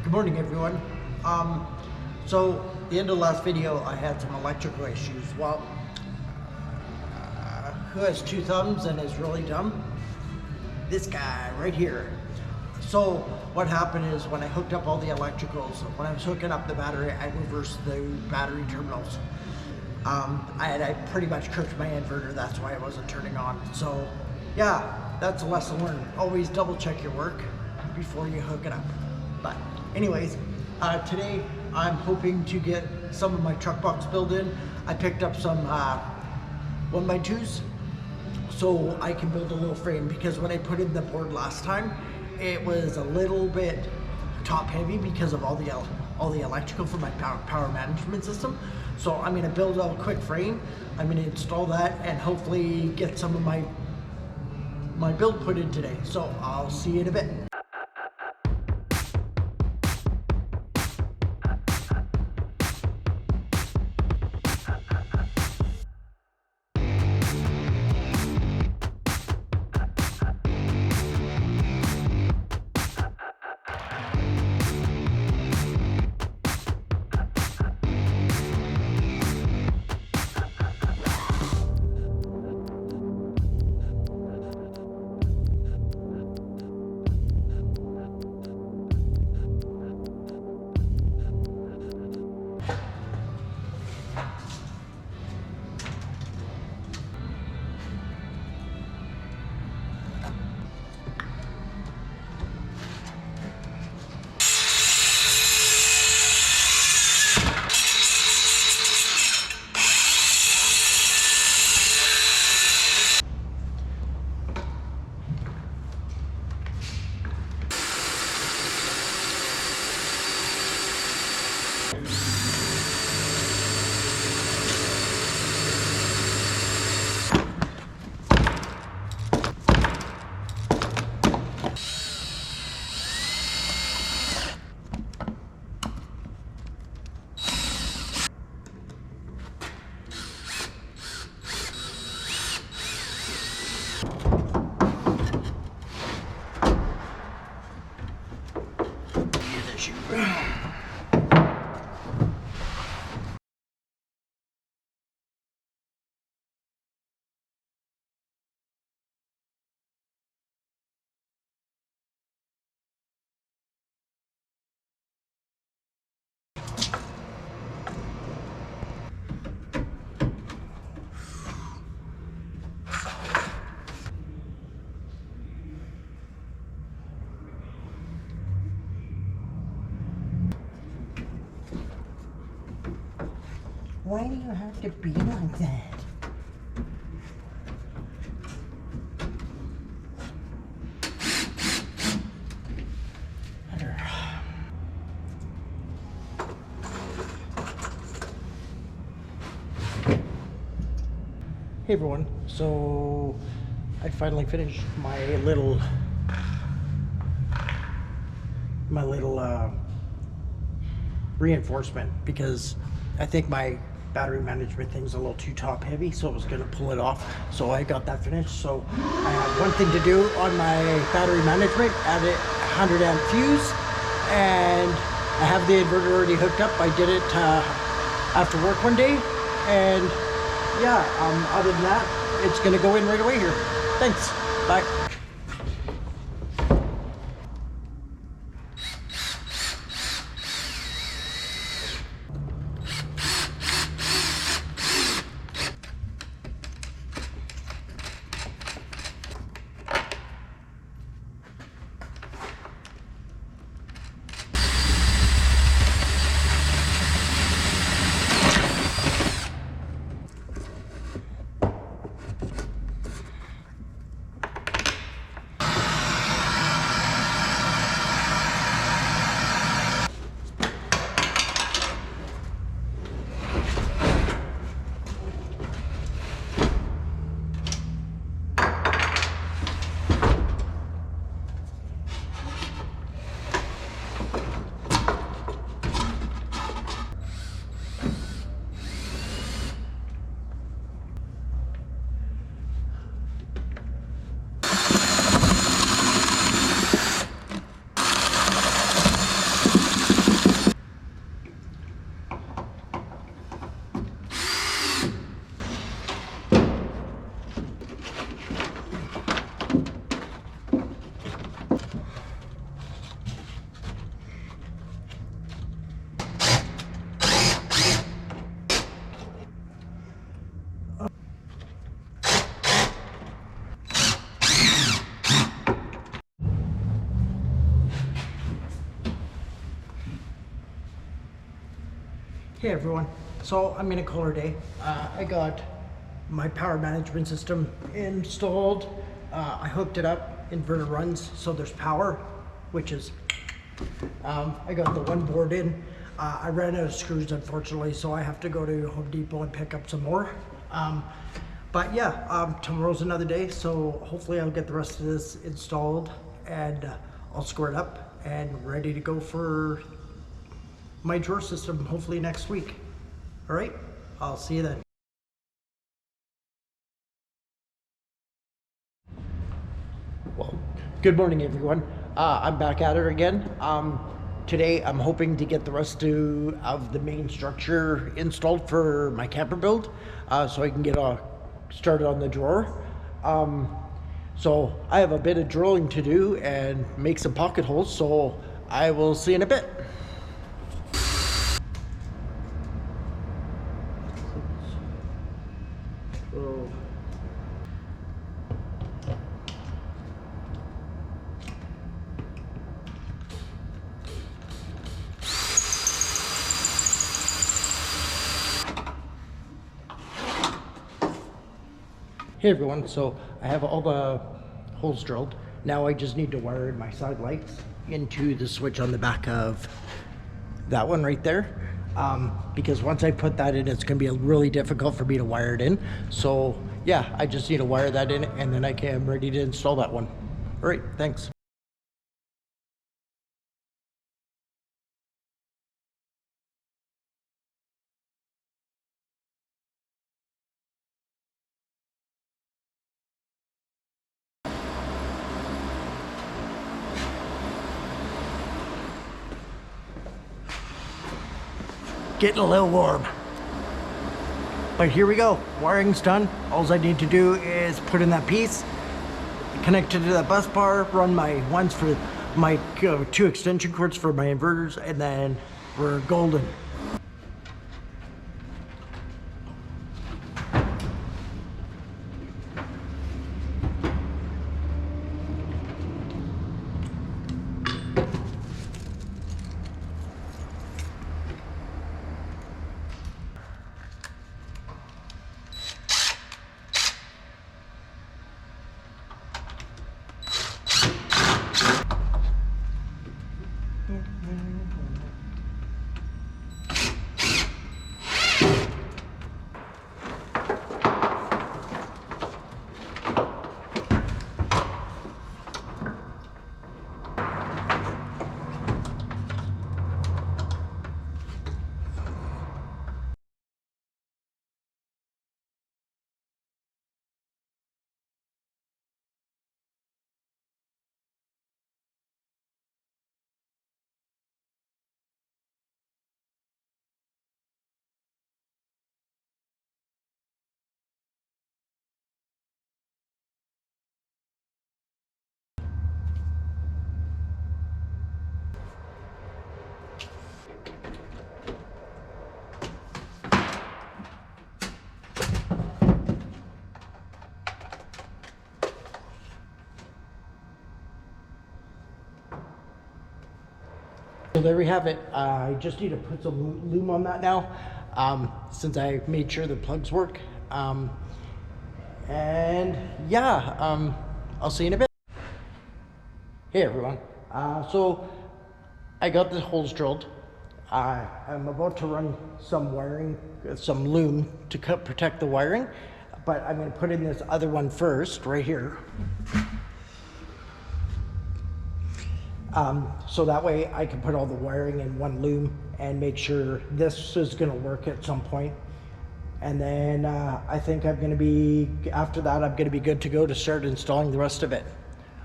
Good morning, everyone. So the end of the last video, I had some electrical issues. Well, who has two thumbs and is really dumb? This guy right here. So what happened is when I hooked up all the electricals, when I was hooking up the battery, I reversed the battery terminals. I pretty much cooked my inverter. That's why it wasn't turning on. So yeah, that's a lesson learned. Always double check your work before you hook it up. But anyways, today I'm hoping to get some of my truck box built in. I picked up some 1x2s so I can build a little frame, because when I put in the board last time, it was a little bit top heavy because of all the electrical for my power management system. So I'm gonna build a quick frame. I'm gonna install that and hopefully get some of my build put in today. So I'll see you in a bit. Why do you have to be like that? Hey everyone, so I finally finished my little reinforcement, because I think my battery management thing's a little too top heavy, so I was gonna pull it off. So I got that finished. So I have one thing to do on my battery management, add a 100 amp fuse, and I have the inverter already hooked up. I did it after work one day, and yeah, other than that, it's gonna go in right away here. Thanks, bye. Hey everyone, so I'm gonna call her a day. I got my power management system installed. I hooked it up, inverter runs, so there's power, which is, I got the one board in. I ran out of screws unfortunately, so I have to go to Home Depot and pick up some more. But yeah, tomorrow's another day, so hopefully I'll get the rest of this installed and I'll square it up and ready to go for my drawer system hopefully next week. All right, I'll see you then. Well, good morning everyone. I'm back at it again. Today I'm hoping to get the rest of the main structure installed for my camper build, so I can get started on the drawer. So I have a bit of drilling to do and make some pocket holes, so I will see you in a bit. Hey everyone, so I have all the holes drilled. Now I just need to wire in my side lights into the switch on the back of that one right there. Because once I put that in, it's gonna be really difficult for me to wire it in. So yeah, I just need to wire that in and then I'm ready to install that one. All right, thanks. Getting a little warm. But here we go, wiring's done. All I need to do is put in that piece, connect it to that bus bar, run my ones for my 2 extension cords for my inverters, and then we're golden. So there we have it. I just need to put some lume on that now, since I made sure the plugs work. And yeah, I'll see you in a bit. Hey everyone. So I got the holes drilled. I'm about to run some wiring, some lume to protect the wiring, but I'm going to put in this other one first, right here. So that way I can put all the wiring in one loom and make sure this is going to work at some point. And then I think after that, I'm going to be good to go to start installing the rest of it.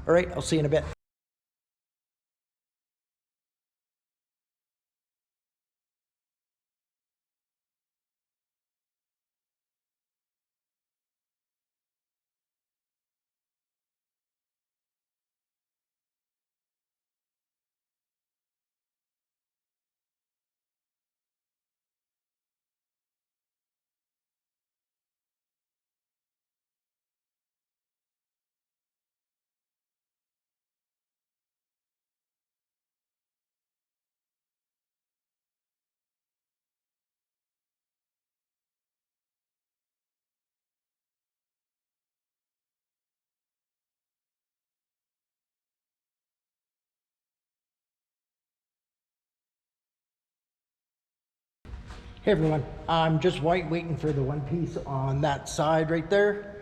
All right, I'll see you in a bit. Hey everyone, I'm just waiting for the one piece on that side right there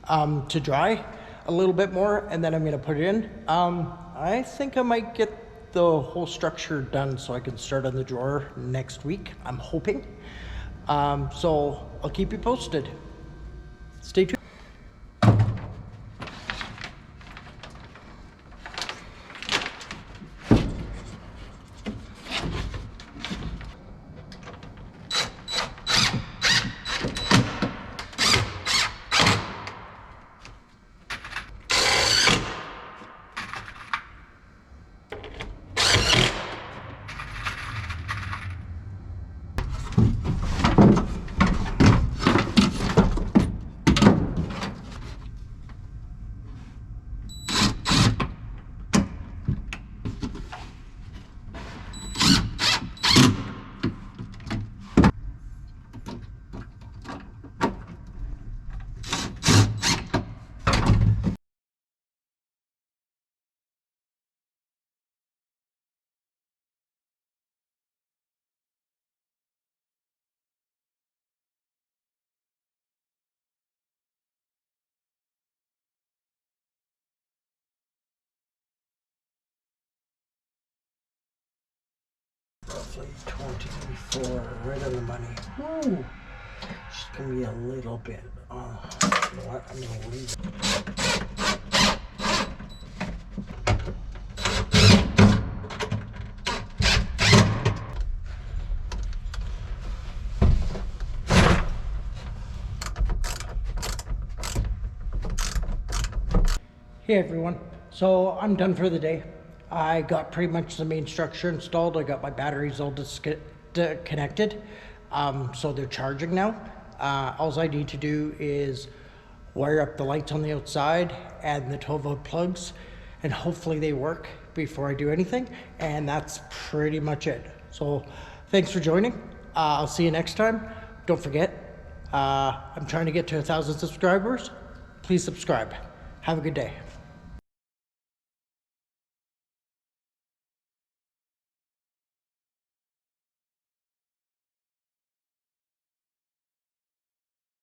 to dry a little bit more, and then I'm gonna put it in. I think I might get the whole structure done so I can start on the drawer next week, I'm hoping. So I'll keep you posted. Stay tuned. Roughly 24, right on the money. Ooh, just gonna be a little bit. You know what? I'm gonna leave it. Hey everyone, so I'm done for the day. I got pretty much the main structure installed. I got my batteries all connected, so they're charging now. All I need to do is wire up the lights on the outside and the 12-volt plugs, and hopefully they work before I do anything, and that's pretty much it. So thanks for joining. I'll see you next time. Don't forget, I'm trying to get to 1,000 subscribers. Please subscribe. Have a good day.